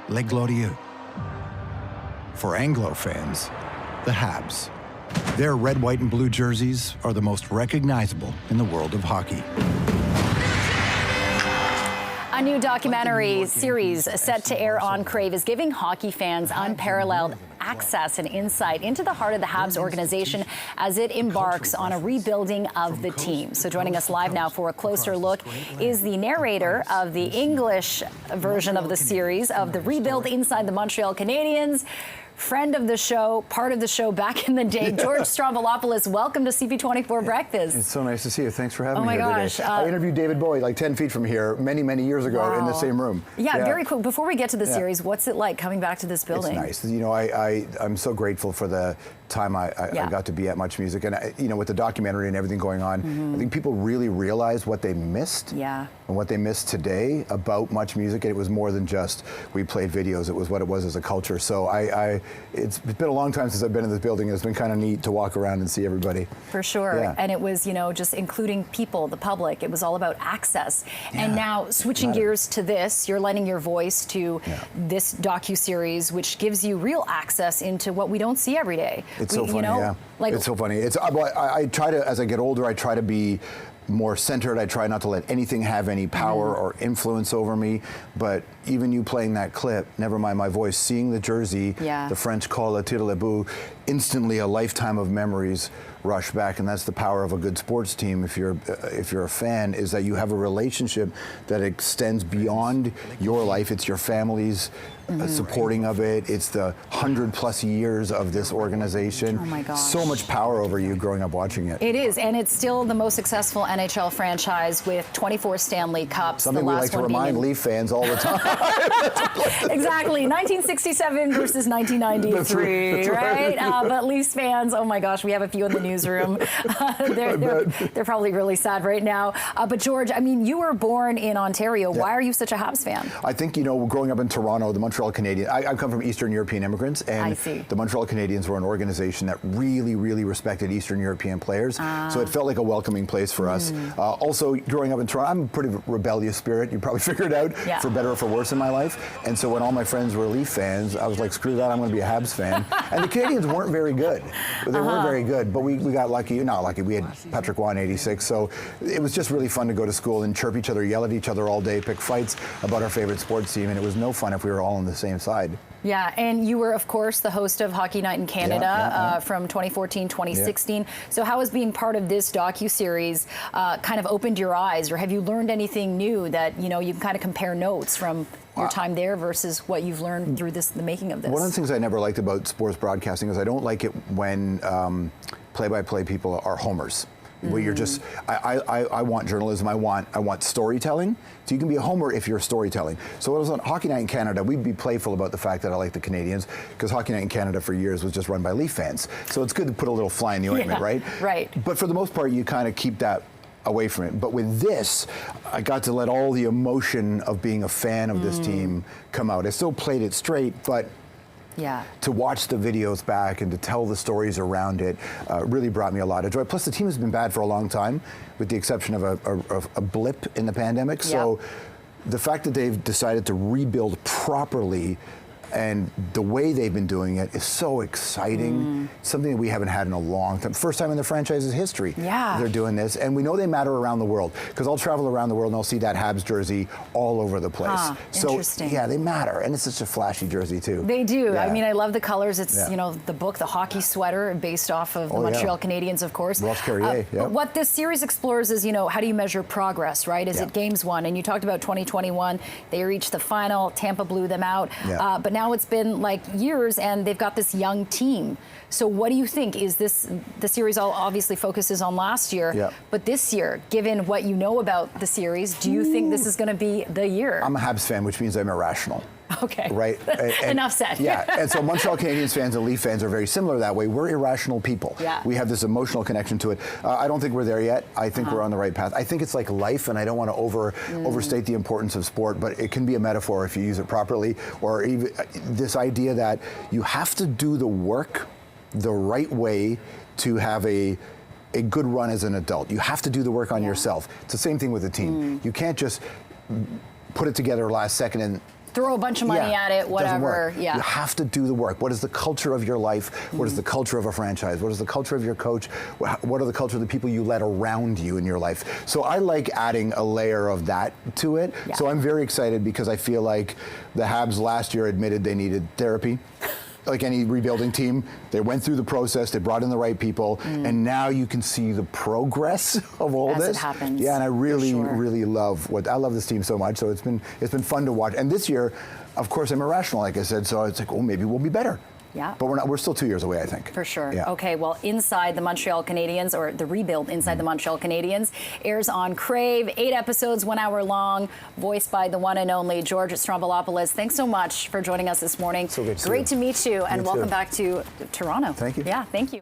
Les Glorieux. For Anglo fans, the Habs. Their red, white, and blue jerseys are the most recognizable in the world of hockey. A new documentary series set to air on Crave is giving hockey fans unparalleled access and insight into the heart of the Habs organization as it embarks on a rebuilding of the team. So joining us live now for a closer look is the narrator of the English version of the series of the rebuild inside the Montreal Canadiens. Friend of the show, part of the show back in the day, George Stroumboulopoulos. Welcome to CP24 Breakfast. It's so nice to see you. Thanks for having me here today. Oh my gosh. I interviewed David Bowie like 10 feet from here many, many years ago in the same room. Yeah, very cool. Before we get to the series, what's it like coming back to this building? It's nice. You know, I'm so grateful for the time I got to be at Much Music. And, you know, with the documentary and everything going on, I think people really realized what they missed and what they missed today about Much Music. And it was more than just we played videos. It was what it was as a culture. So it's been a long time since I've been in this building. It's been kind of neat to walk around and see everybody. For sure. Yeah. And it was, you know, just including people, the public. It was all about access. Yeah. And now switching gears to this, you're lending your voice to this docu-series, which gives you real access into what we don't see every day. It's so funny, you know, like, it's so funny. I try to, as I get older, I try to be more centered. I try not to let anything have any power or influence over me. But even you playing that clip, never mind my voice, seeing the jersey, the French call a tir le but, instantly a lifetime of memories rush back. And that's the power of a good sports team. If you're a fan, is that you have a relationship that extends beyond your life. It's your family's supporting of it. It's the 100+ years of this organization. Oh my gosh. So much power over you growing up watching it. It is, and it's still the most successful NHL franchise with 24 Stanley Cups. Something we like to remind Leaf fans all the time. Exactly, 1967 versus 1993, right? But Leafs fans, oh my gosh, we have a few in the newsroom. They're probably really sad right now. But George, I mean, you were born in Ontario. Why are you such a Habs fan? I think, you know, growing up in Toronto, the Montreal Canadiens, I come from Eastern European immigrants, and the Montreal Canadiens were an organization that really, really respected Eastern European players. So it felt like a welcoming place for us. Also, growing up in Toronto, I'm a pretty rebellious spirit. You probably figured out, for better or for worse in my life. And so when all my friends were Leaf fans, I was like, screw that, I'm going to be a Habs fan. And the Canadiens weren't very good. They weren't very good, but we got lucky. Not lucky. We had Patrick Roy in '86, so it was just really fun to go to school and chirp each other, yell at each other all day, pick fights about our favorite sports team, and it was no fun if we were all on the same side. Yeah, and you were, of course, the host of Hockey Night in Canada from 2014, 2016. So how has being part of this docu-series kind of opened your eyes, or have you learned anything new that, you know, you can kind of compare notes from your time there versus what you've learned through the making of this? One of the things I never liked about sports broadcasting is I don't like it when play-by-play people are homers. Where you're just, I want journalism, I want storytelling. So you can be a homer if you're storytelling. So when I was on Hockey Night in Canada, we'd be playful about the fact that I like the Canadiens, because Hockey Night in Canada for years was just run by Leaf fans. So it's good to put a little fly in the ointment, right? Right. But for the most part, you kind of keep that away from it. But with this, I got to let all the emotion of being a fan of this team come out. I still played it straight, but to watch the videos back and to tell the stories around it really brought me a lot of joy. Plus, the team has been bad for a long time, with the exception of a blip in the pandemic. So the fact that they've decided to rebuild properly, and the way they've been doing it is so exciting. Something that we haven't had in a long time. First time in the franchise's history they're doing this. And we know they matter around the world, because I'll travel around the world and I'll see that Habs jersey all over the place. So yeah, they matter. And it's such a flashy jersey too. They do. I mean, I love the colors. It's, you know, the book, the hockey sweater, based off of the Montreal Canadiens, of course. Ross Carrier, But what this series explores is, you know, how do you measure progress, right? Is it games won? And you talked about 2021. They reached the final. Tampa blew them out. But now it's been like years, and they've got this young team. So what do you think? Is this, the series obviously focuses on last year, but this year, given what you know about the series, do you think this is going to be the year? I'm a Habs fan, which means I'm irrational. Okay. Right? Enough said. Yeah. And so Montreal Canadiens fans and Leaf fans are very similar that way. We're irrational people. We have this emotional connection to it. I don't think we're there yet. I think we're on the right path. I think it's like life, and I don't want to overstate the importance of sport, but it can be a metaphor if you use it properly, or even this idea that you have to do the work the right way to have a good run as an adult. You have to do the work on yourself. It's the same thing with a team. You can't just put it together last second and throw a bunch of money at it, whatever. Yeah. You have to do the work. What is the culture of your life? What is the culture of a franchise? What is the culture of your coach? What are the culture of the people you let around you in your life? So I like adding a layer of that to it. Yeah. So I'm very excited because I feel like the Habs last year admitted they needed therapy. Like any rebuilding team, they went through the process, they brought in the right people, and now you can see the progress of all this. As it happens. Yeah, and I really love this team so much. So it's been fun to watch. And this year, of course, I'm irrational, like I said. So it's like, oh, maybe we'll be better. Yeah. But we're still 2 years away, I think. For sure. Yeah. Okay, well, Inside the Montreal Canadiens, or the rebuild Inside the Montreal Canadiens, airs on Crave. 8 episodes, 1 hour long, voiced by the one and only George Stroumboulopoulos. Thanks so much for joining us this morning. So good to see you. Great to meet you, and welcome too. back to Toronto. Thank you. Yeah, thank you.